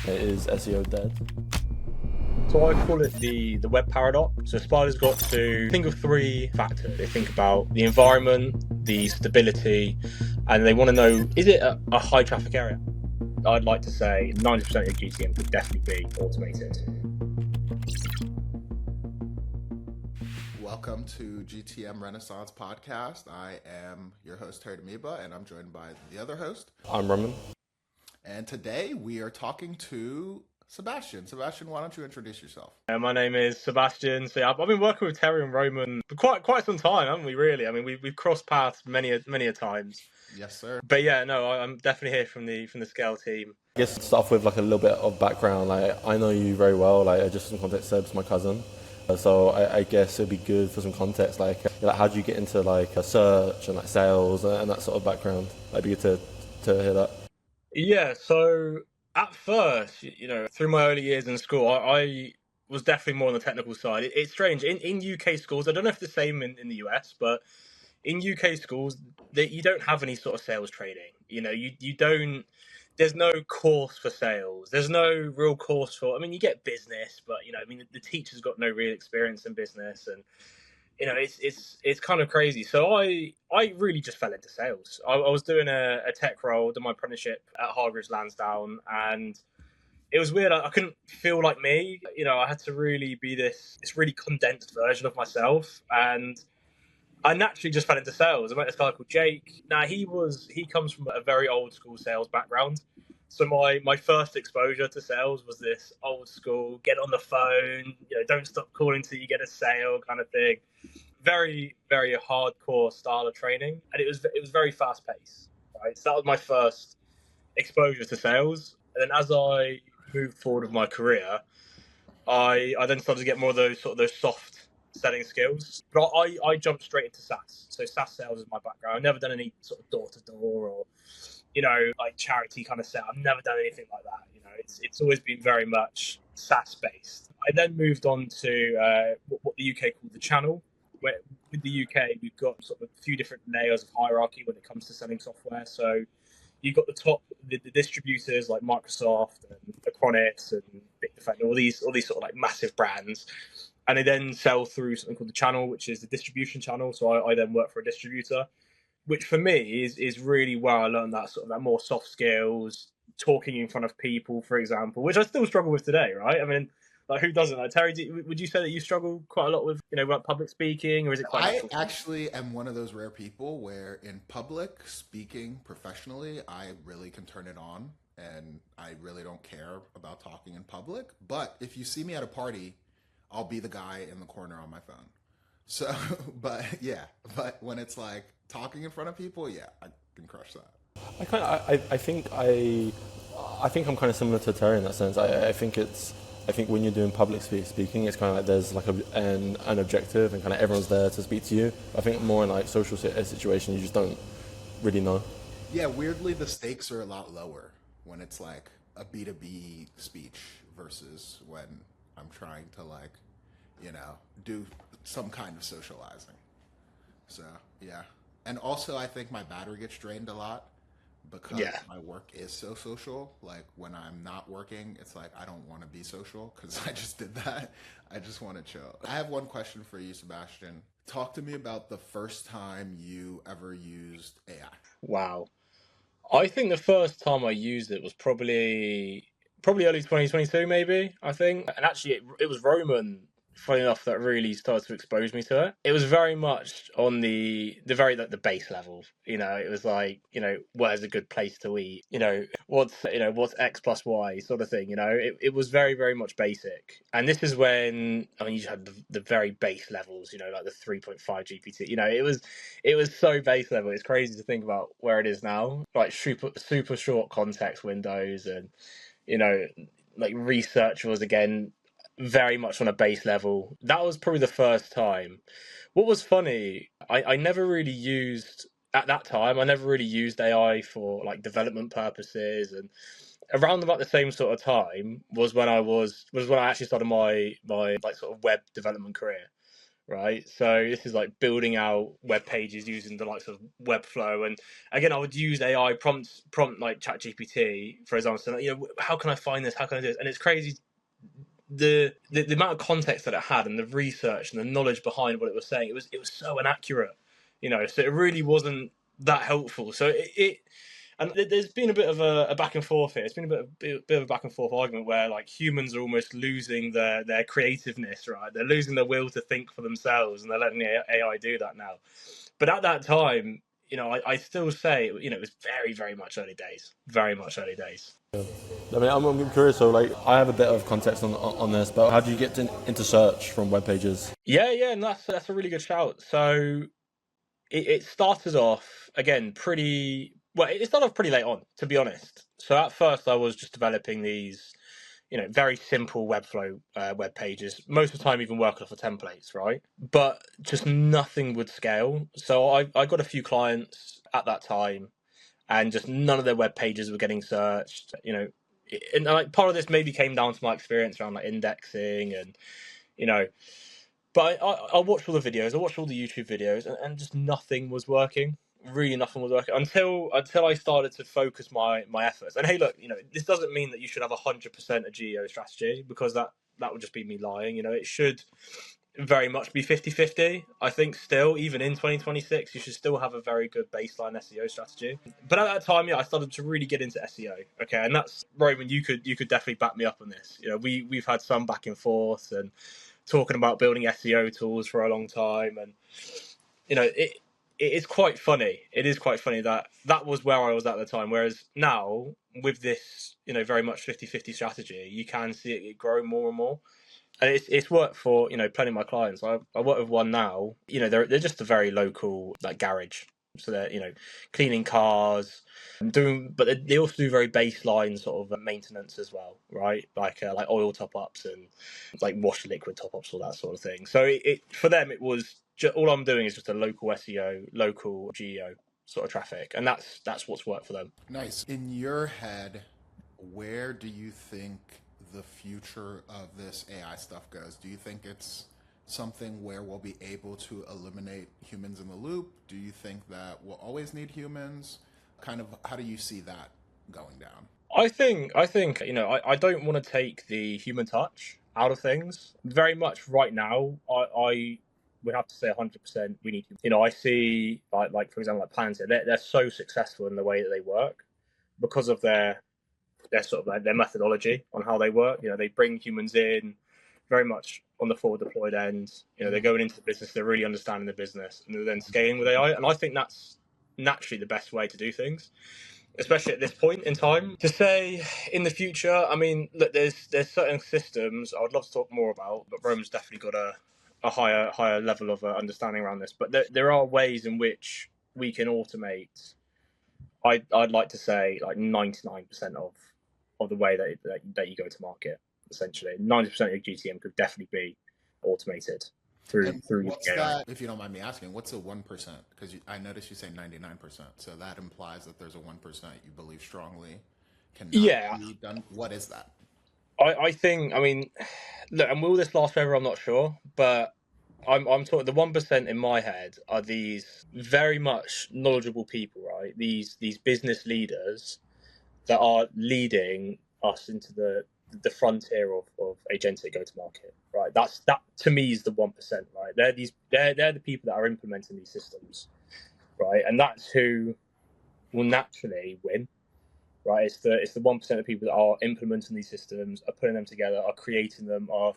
Is SEO dead? So I call it the web paradox. So spiders got to think of three factors. They think about the environment, the stability, and they want to know, is it a high traffic area? I'd like to say 90% of GTM could definitely be automated. Welcome to GTM Renaissance podcast. I am your host, Terry and I'm joined by the other host. I'm Roman. And today we are talking to Sebastian. Sebastian, why don't you introduce yourself? My name is Sebastian. So I've been working with Thierry and Roman for quite some time, haven't we? Really, I mean, we've crossed paths many a times. Yes, sir. But yeah, no, I'm definitely here from the Scale team. I guess to start off with like a little bit of background. Like I know you very well. Like just some context, Seb's my cousin. So I guess it'd be good for some context. Like how do you get into like a search and like sales and that sort of background? It'd be good to hear that. Yeah. So at first, through my early years in school, I was definitely more on the technical side. It's strange in UK schools. I don't know if it's the same in the US, but in UK schools, you don't have any sort of sales training. You don't. There's no course for sales. There's no real course for. I mean, you get business, but the teacher's got no real experience in business, and it's kind of crazy. So I really just fell into sales. I was doing a tech role, did my apprenticeship at Hargreaves Lansdowne, and it was weird. I couldn't feel like me. I had to really be this really condensed version of myself, and I naturally just fell into sales. I met this guy called Jake. Now he comes from a very old school sales background. So my first exposure to sales was this old school, get on the phone, don't stop calling till you get a sale kind of thing. Very, very hardcore style of training. And it was very fast paced. Right. So that was my first exposure to sales. And then as I moved forward with my career, I then started to get more of those soft selling skills. But I jumped straight into SaaS. So SaaS sales is my background. I've never done any sort of door to door or like charity kind of sale. I've never done anything like that. It's always been very much SaaS based. I then moved on to what the UK called the channel. Where with the UK we've got sort of a few different layers of hierarchy when it comes to selling software. So you've got the distributors like Microsoft and Acronis and Big Defender, all these sort of like massive brands, and they then sell through something called the channel, which is the distribution channel. So I then work for a distributor, which for me is really where I learned that more soft skills, talking in front of people, for example, which I still struggle with today, right? I mean, like who doesn't? Like Terry, would you say that you struggle quite a lot with like public speaking, or is it quite I natural? actually am one of those rare people where in public speaking professionally, I really can turn it on and I really don't care about talking in public. But if you see me at a party, I'll be the guy in the corner on my phone. So, but when it's like talking in front of people, yeah, I can crush that. I think I'm kind of similar to Terry in that sense. I think when you're doing public speaking, it's kind of like there's like an objective and kind of everyone's there to speak to you. I think more in like social situations, you just don't really know. Yeah, weirdly, the stakes are a lot lower when it's like a B2B speech versus when I'm trying to like, do some kind of socializing. So, yeah. And also, I think my battery gets drained a lot because my work is so social. Like when I'm not working, it's like I don't want to be social because I just did that. I just want to chill. I have one question for you, Sebastian. Talk to me about the first time you ever used AI. Wow. I think the first time I used it was probably early 2022, maybe, I think. And actually, it was Roman, funny enough, that really started to expose me to it. It was very much on the very like the base level. It was like, where's a good place to eat? What's X plus Y sort of thing. It was very, very much basic. And this is when, I mean, you had the very base levels, like the 3.5 GPT. It was so base level. It's crazy to think about where it is now. Like super short context windows, and like research was again very much on a base level. That was probably the first time. What was funny, I never really used at that time. I never really used AI for like development purposes, and around about the same sort of time was when I actually started my like sort of web development career. right? So this is like building out web pages using the likes of Webflow, and again, I would use AI prompt like ChatGPT, for example. So, how can I find this? How can I do this? And it's crazy the amount of context that it had and the research and the knowledge behind what it was saying. It was so inaccurate, So it really wasn't that helpful. So and there's been a bit of a back and forth here. It's been a bit of a back and forth argument where like humans are almost losing their creativeness, right? They're losing their will to think for themselves, and they're letting the AI do that now. But at that time, I still say, it was very, very much early days, very much early days. I mean, I'm curious. So, like, I have a bit of context on this, but how do you get into search from web pages? Yeah, and that's a really good shout. So it started off again pretty well. It started off pretty late on, to be honest. So at first, I was just developing these, very simple Webflow web pages. Most of the time, even working off of templates, right? But just nothing would scale. So I got a few clients at that time, and just none of their web pages were getting searched. And like part of this maybe came down to my experience around like indexing and you know but I watched all the videos, I watched all the YouTube videos, and just nothing was working. Really, nothing was working until I started to focus my efforts. And hey, look, this doesn't mean that you should have 100% a geo strategy, because that would just be me lying. It should very much be 50-50. I think still, even in 2026, you should still have a very good baseline SEO strategy. But at that time, I started to really get into SEO. Okay, and that's Roman. You could definitely back me up on this. We've had some back and forth and talking about building SEO tools for a long time, and it is quite funny. It is quite funny that was where I was at the time. Whereas now, with this, very much 50-50 strategy, you can see it grow more and more. And it's worked for plenty of my clients. I work with one now. They're just a very local like garage, so they're cleaning cars, but they also do very baseline sort of maintenance as well, right? Like oil top ups and like wash liquid top ups, all that sort of thing. So it for them it was all I'm doing is just a local SEO, local geo sort of traffic, and that's what's worked for them. Nice. In your head, where do you think the future of this AI stuff goes? Do you think it's something where we'll be able to eliminate humans in the loop? Do you think that we'll always need humans? Kind of, how do you see that going down? I think I don't want to take the human touch out of things. Very much right now, I would have to say 100% we need to. I see like for example like Palantir, they're so successful in the way that they work because of their sort of like their methodology on how they work. They bring humans in very much on the forward deployed end. They're going into the business, they're really understanding the business, and they're then scaling with AI. And I think that's naturally the best way to do things, especially at this point in time. To say in the future, I mean, look, there's certain systems I would love to talk more about, but Rome's definitely got a higher level of understanding around this. But there are ways in which we can automate. I'd like to say like 99% of the way that you go to market. Essentially, 90% of your GTM could definitely be automated through what's AI. that, if you don't mind me asking, what's a 1%? Because I noticed you say 99%, so that implies that there's a 1% you believe strongly cannot be done. What is that? I think, I mean, look, and will this last forever? I'm not sure, but I'm talking the 1% in my head are these very much knowledgeable people, right? These business leaders that are leading us into the frontier of agentic go to market, right? That to me is the 1%, right? They're the people that are implementing these systems, right? And that's who will naturally win, right? It's the 1% of people that are implementing these systems, are putting them together, are creating them, are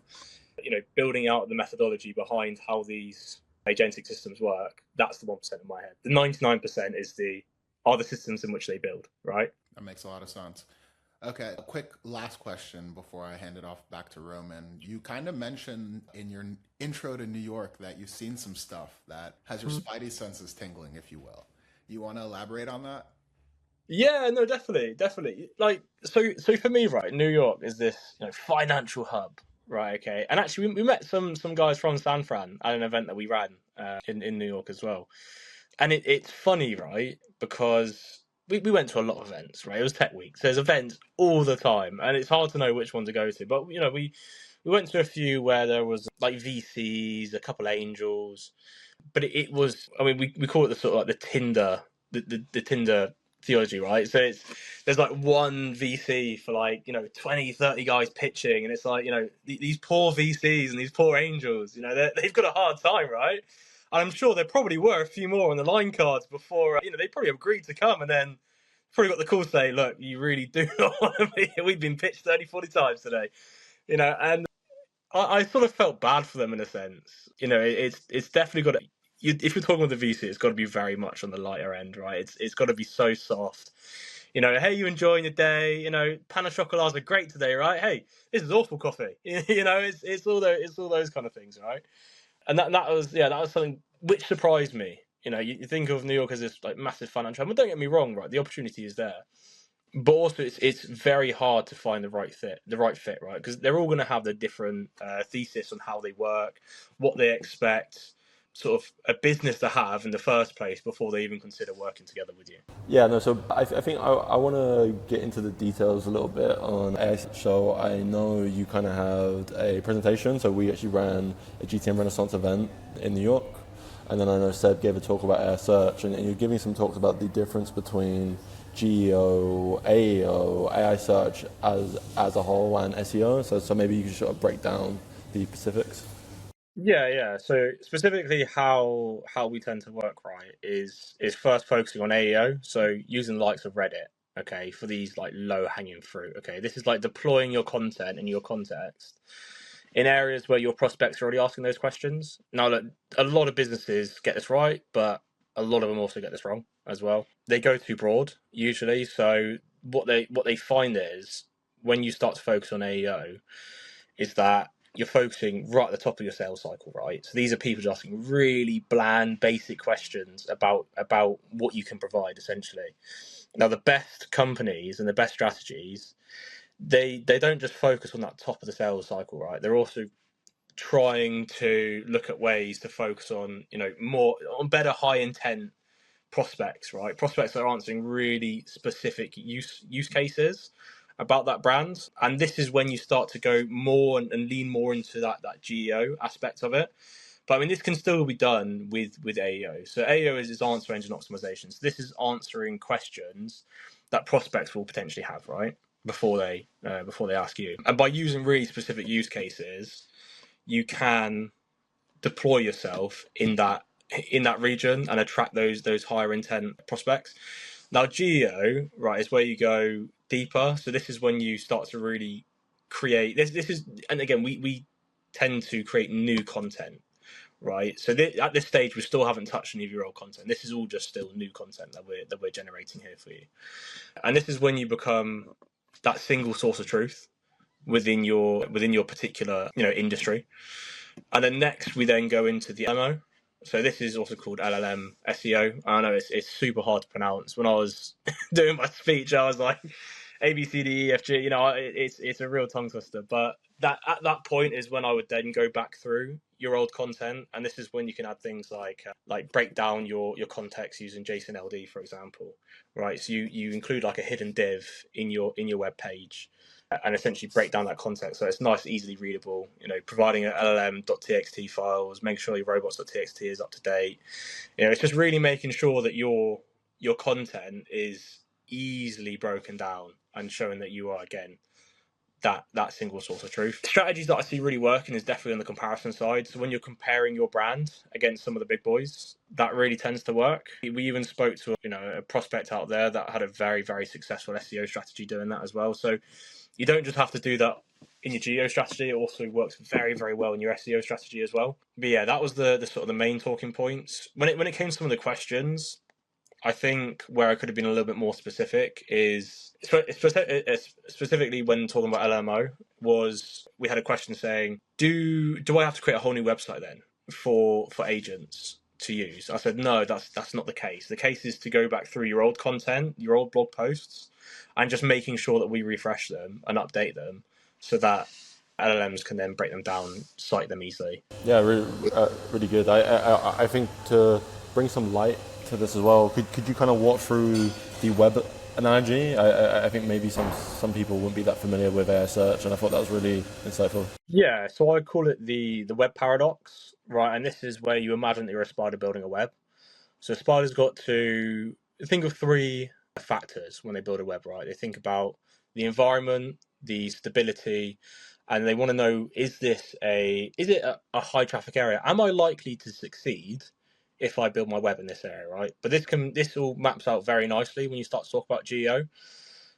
building out the methodology behind how these agentic systems work. That's the 1% in my head. The 99% are the systems in which they build, right? That makes a lot of sense. Okay, a quick last question before I hand it off back to Roman. You kind of mentioned in your intro to New York that you've seen some stuff that has your spidey senses tingling, if you will. You want to elaborate on that? Yeah, no, definitely. Like, so for me, right, New York is this financial hub, right? Okay, and actually, we met some guys from San Fran at an event that we ran in New York as well, and it's funny, right? Because we went to a lot of events, right? It was Tech Week, so there's events all the time, and it's hard to know which one to go to. But we We went to a few where there was like VCs, a couple angels, but it was, I mean, we call it the sort of like the Tinder, the Tinder theology, right? So there's like one VC for like, 20, 30 guys pitching, and it's like, these poor VCs and these poor angels, they've got a hard time, right? And I'm sure there probably were a few more on the line cards before, they probably agreed to come, and then probably got the call to say, look, you really do not want to be here. We've been pitched 30, 40 times today, and I sort of felt bad for them in a sense. It's definitely got to, if you're talking with a VC, it's got to be very much on the lighter end, right? It's got to be so soft. Hey, you enjoying your day? Pan of chocolats are great today, right? Hey, this is awful coffee. It's all those kind of things, right? And that was something which surprised me. You think of New York as this like massive financial hub. But don't get me wrong, right? The opportunity is there, but also it's very hard to find the right fit, right? Because they're all going to have their different thesis on how they work, what they expect, sort of a business to have in the first place before they even consider working together with you. Yeah, no, so I think I want to get into the details a little bit on AI. So I know you kind of had a presentation, so we actually ran a GTM Renaissance event in New York, and then I know Seb gave a talk about AI search, and you're giving some talks about the difference between GEO, AEO, AI search as a whole, and SEO, so maybe you could sort of break down the specifics. Yeah. So specifically, how we tend to work, right, is first focusing on AEO. So using the likes of Reddit, okay, for these like low hanging fruit. Okay, this is like deploying your content in your context in areas where your prospects are already asking those questions. Now, look, a lot of businesses get this right, but a lot of them also get this wrong as well. They go too broad usually. So what they find is when you start to focus on AEO, is that you're focusing right at the top of your sales cycle, right? So these are people just asking really bland, basic questions about what you can provide, essentially. Now, the best companies and the best strategies, they don't just focus on that top of the sales cycle, right? They're also trying to look at ways to focus on, more on better high intent prospects, right? Prospects that are answering really specific use cases about that brand. And this is when you start to go more and lean more into that GEO aspect of it. But I mean, this can still be done with AEO. So AEO is answer engine optimization. So this is answering questions that prospects will potentially have, right? Before they ask you. And by using really specific use cases, you can deploy yourself in that region and attract those higher intent prospects. Now, geo, right, is where you go deeper. So this is when you start to really create this is, and again, we tend to create new content, right? So at this stage, we still haven't touched any of your old content. This is all just still new content that we're generating here for you. And this is when you become that single source of truth within your particular industry. And then next, we then go into the MO. So this is also called LLM SEO. I know it's super hard to pronounce. When I was doing my speech, I was like A B C D E F G. It's a real tongue twister. But that at that point is when I would then go back through your old content, and this is when you can add things like break down your context using JSON LD, for example, right? So you include like a hidden div in your web page, and essentially break down that context so it's nice, easily readable. Providing an LLM.txt files, make sure your robots.txt is up to date. It's just really making sure that your content is easily broken down and showing that you are, again, that single source of truth. Strategies that I see really working is definitely on the comparison side. So when you're comparing your brand against some of the big boys, that really tends to work. We even spoke to a prospect out there that had a very, very successful SEO strategy doing that as well. So you don't just have to do that in your geo strategy, it also works very, very well in your SEO strategy as well. But yeah, that was the sort of the main talking points. When it came to some of the questions, I think where I could have been a little bit more specific is specifically when talking about LMO, was we had a question saying, do I have to create a whole new website then for agents to use? I said, no, that's not the case. The case is to go back through your old content, your old blog posts, and just making sure that we refresh them and update them so that LLMs can then break them down, cite them easily. Yeah, really good. I think to bring some light to this as well, could you kind of walk through the analogy. I think maybe some people wouldn't be that familiar with AI search, and I thought that was really insightful. Yeah, so I call it the web paradox, right? And this is where you imagine that you're a spider building a web. So a spider's got to think of three factors when they build a web, right? They think about the environment, the stability, and they want to know, is it a high traffic area? Am I likely to succeed if I build my web in this area, right? But this all maps out very nicely when you start to talk about geo.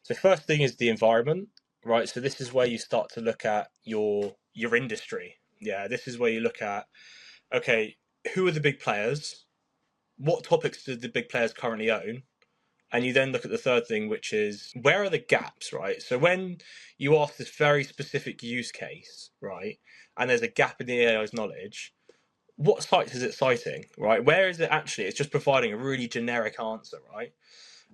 So first thing is the environment, right? So this is where you start to look at your industry. Yeah, this is where you look at, okay, who are the big players? What topics do the big players currently own? And you then look at the third thing, which is, where are the gaps, right? So when you ask this very specific use case, right, and there's a gap in the AI's knowledge, what sites is it citing, right? Where is it actually? It's just providing a really generic answer, right?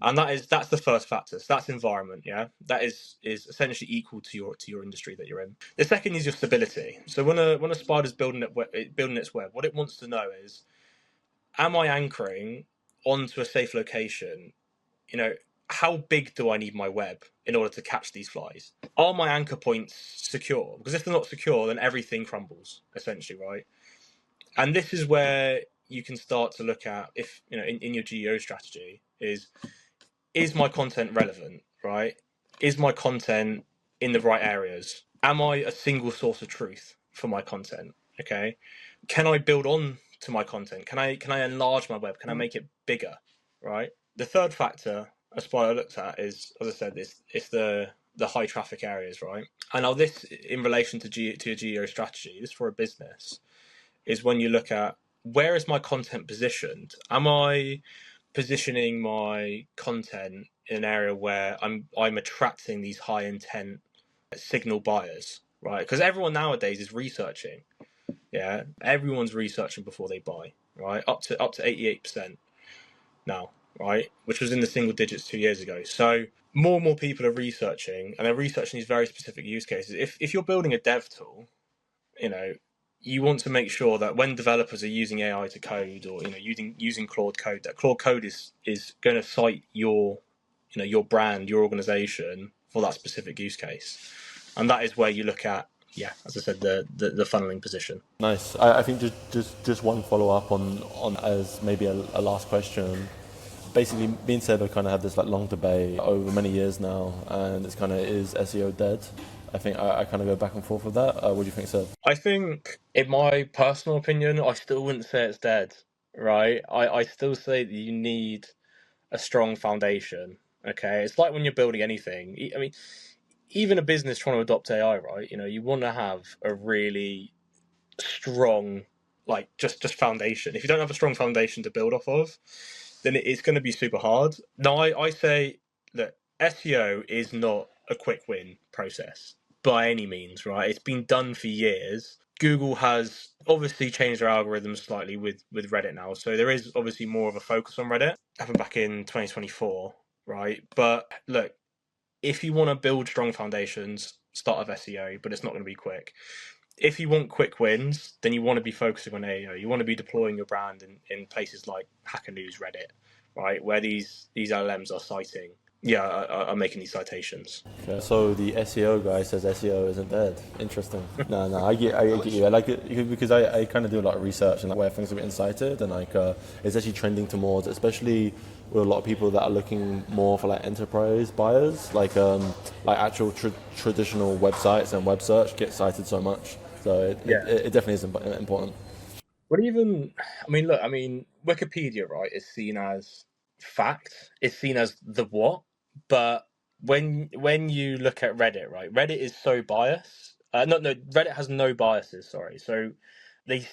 And that's the first factor. So that's environment, yeah. That is essentially equal to your industry that you're in. The second is your stability. So when a spider's building its web, what it wants to know is, am I anchoring onto a safe location? You know, how big do I need my web in order to catch these flies? Are my anchor points secure? Because if they're not secure, then everything crumbles, essentially, right? And this is where you can start to look at, if you know, in your geo strategy, is my content relevant, right? Is my content in the right areas? Am I a single source of truth for my content? Okay. Can I build on to my content? Can I enlarge my web? Can I make it bigger? Right. The third factor Aspire looks at is, as I said, it's the high traffic areas, right? And now this, in relation to your geo strategy, this for a business, is when you look at, where is my content positioned? Am I positioning my content in an area where I'm attracting these high intent signal buyers, right? Because everyone nowadays is researching. Yeah, everyone's researching before they buy, right? Up to 88% now, right? Which was in the single digits 2 years ago. So more and more people are researching, and they're researching these very specific use cases. If you're building a dev tool, you know, you want to make sure that when developers are using AI to code, or using Claude Code, that Claude Code is going to cite your brand, your organization for that specific use case, and that is where you look at, yeah, as I said, the funneling position. Nice. I think just one follow up on as maybe a last question. Basically, me and Seb have kind of had this like long debate over many years now, and it's kind of, is SEO dead? I think I kind of go back and forth with that. What do you think, Seb? I think, in my personal opinion, I still wouldn't say it's dead, right? I still say that you need a strong foundation. Okay, it's like when you're building anything. I mean, even a business trying to adopt AI, right? You want to have a really strong, like, just foundation. If you don't have a strong foundation to build off of, then it's going to be super hard. Now, I say that SEO is not a quick win process by any means, right? It's been done for years. Google has obviously changed their algorithms slightly with Reddit now, so there is obviously more of a focus on Reddit. Happened back in 2024, right? But look, if you want to build strong foundations, start with SEO, but it's not going to be quick. If you want quick wins, then you want to be focusing on AEO. You want to be deploying your brand in places like Hacker News, Reddit, right, where these LLMs are citing, are making these citations. Yeah, so the SEO guy says SEO isn't dead. Interesting. No, I get you. I like it because I kind of do a lot of research and like where things are getting cited, and like it's actually trending towards, especially with a lot of people that are looking more for like enterprise buyers, like actual traditional websites and web search get cited so much. So it definitely is important. But even, Wikipedia, right, is seen as fact. It's seen as the what. But when you look at Reddit, right, Reddit is so biased. No, Reddit has no biases. Sorry. So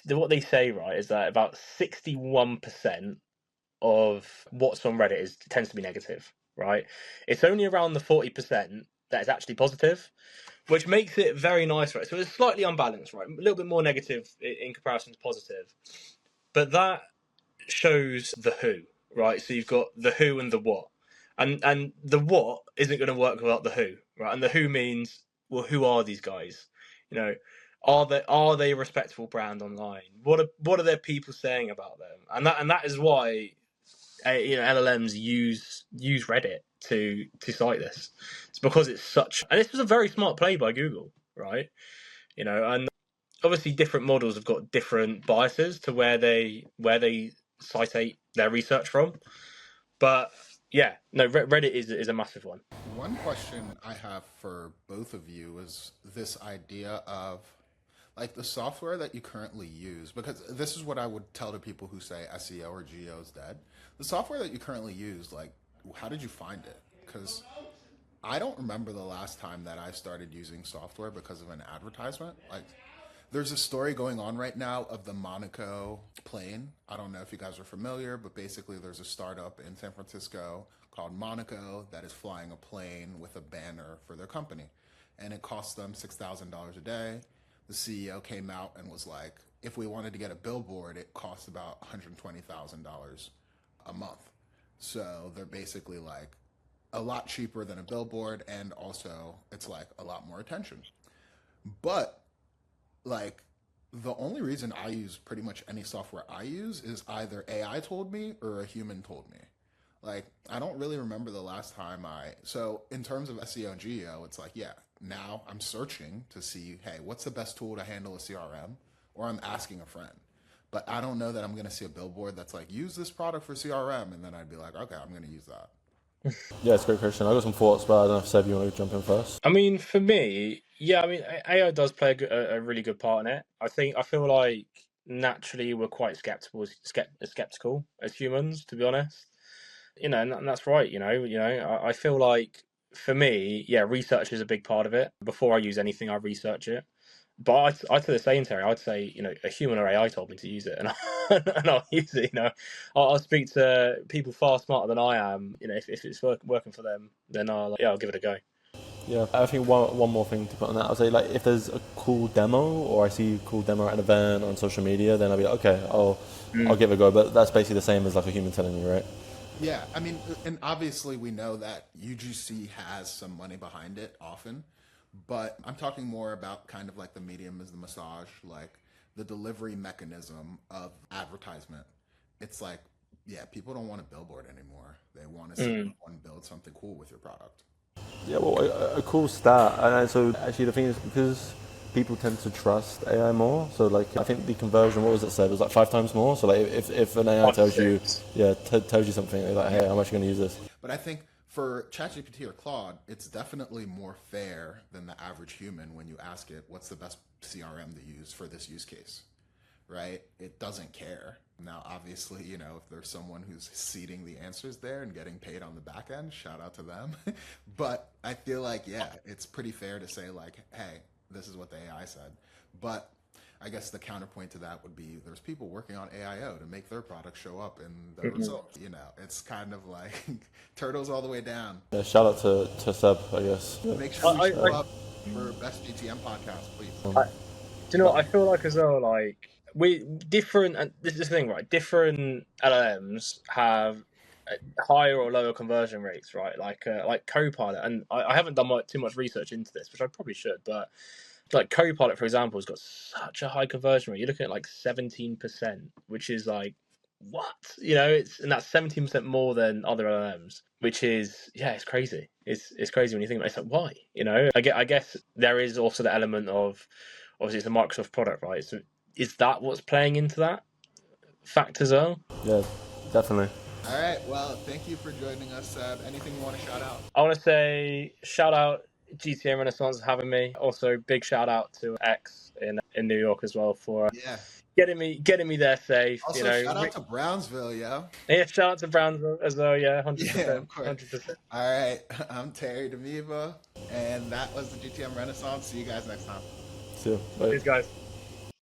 what they say, right, is that about 61% of what's on Reddit tends to be negative, right? It's only around the 40% that is actually positive, which makes it very nice, right? So it's slightly unbalanced, right? A little bit more negative in comparison to positive. But that shows the who, right? So you've got the who and the what. And the what isn't going to work without the who, right? And the who means, well, who are these guys? Are they a respectable brand online? What are their people saying about them? And that is why LLMs use Reddit, to cite this. It's because it's such, and this was a very smart play by Google, right? And obviously different models have got different biases to where they citate their research from. But yeah, no, Reddit is a massive one. One question I have for both of you is this idea of like the software that you currently use, because this is what I would tell to people who say SEO or GEO is dead. The software that you currently use, like, how did you find it? Because I don't remember the last time that I started using software because of an advertisement. Like, there's a story going on right now of the Monaco plane. I don't know if you guys are familiar, but basically there's a startup in San Francisco called Monaco that is flying a plane with a banner for their company. And it costs them $6,000 a day. The CEO came out and was like, if we wanted to get a billboard, it costs about $120,000 a month. So they're basically like a lot cheaper than a billboard, and also it's like a lot more attention. But like the only reason I use pretty much any software I use is either AI told me or a human told me. Like, I don't really remember the last time so in terms of SEO and GEO, it's like, yeah, now I'm searching to see, hey, what's the best tool to handle a CRM? Or I'm asking a friend. But I don't know that I'm going to see a billboard that's like, use this product for CRM. And then I'd be like, okay, I'm going to use that. Yeah, it's a great question. I got some thoughts, but I don't know if Seb, you want to jump in first? I mean, for me, yeah, I mean, AI does play a really good part in it. I feel like naturally we're quite skeptical as humans, to be honest. And that's right. I feel like for me, yeah, research is a big part of it. Before I use anything, I research it. But I'd say the same, Terry. I'd say, a human or AI told me to use it, and, and I'll use it. I'll speak to people far smarter than I am. If it's working for them, then I'll give it a go. Yeah, I think one more thing to put on that, I'll say, like, if there's a cool demo or I see a cool demo at an event on social media, then I'll be like, okay, I'll give it a go. But that's basically the same as like a human telling you, right? Yeah, I mean, and obviously we know that UGC has some money behind it often, but I'm talking more about kind of like the medium as the massage, like the delivery mechanism of advertisement. It's like, yeah, people don't want a billboard anymore. They want to see someone build something cool with your product. Yeah, well, a cool stat. And so actually the thing is, because people tend to trust AI more, so like I think the conversion, what was it said, it was like 5 times more. So like if an AI tells you, tells you something, like, hey, I'm actually going to use this. But I think for ChatGPT or Claude, it's definitely more fair than the average human when you ask it, what's the best CRM to use for this use case, right? It doesn't care. Now, obviously, if there's someone who's seeding the answers there and getting paid on the back end, shout out to them. But I feel like, yeah, it's pretty fair to say like, hey, this is what the AI said. But I guess the counterpoint to that would be there's people working on AIO to make their product show up in the results. It's kind of like turtles all the way down. Yeah, shout out to Seb, I guess. Make sure you show up for Best GTM podcast, please. Do you know what I feel like as well? Like we different, and this is the thing, right? Different LLMs have higher or lower conversion rates, right? Like Copilot, and I haven't done too much research into this, which I probably should, but like Copilot, for example, has got such a high conversion rate. You're looking at like 17%, which is like what? And that's 17% more than other LLMs, which is it's crazy. It's crazy when you think about it. It's like, why? I guess there is also the element of, obviously it's a Microsoft product, right? So is that what's playing into that fact as well? Yeah, definitely. All right. Well, thank you for joining us, Seb. Anything you want to shout out? I want to say shout out GTM Renaissance for having me. Also, big shout out to X in New York as well for getting me there safe. Also, shout out to Brownsville, yo. Yeah, shout out to Brownsville as well. Yeah, 100%. Yeah, of course. 100%. All right. I'm Terry DeMiva, and that was the GTM Renaissance. See you guys next time. See you. Bye. Cheers, guys.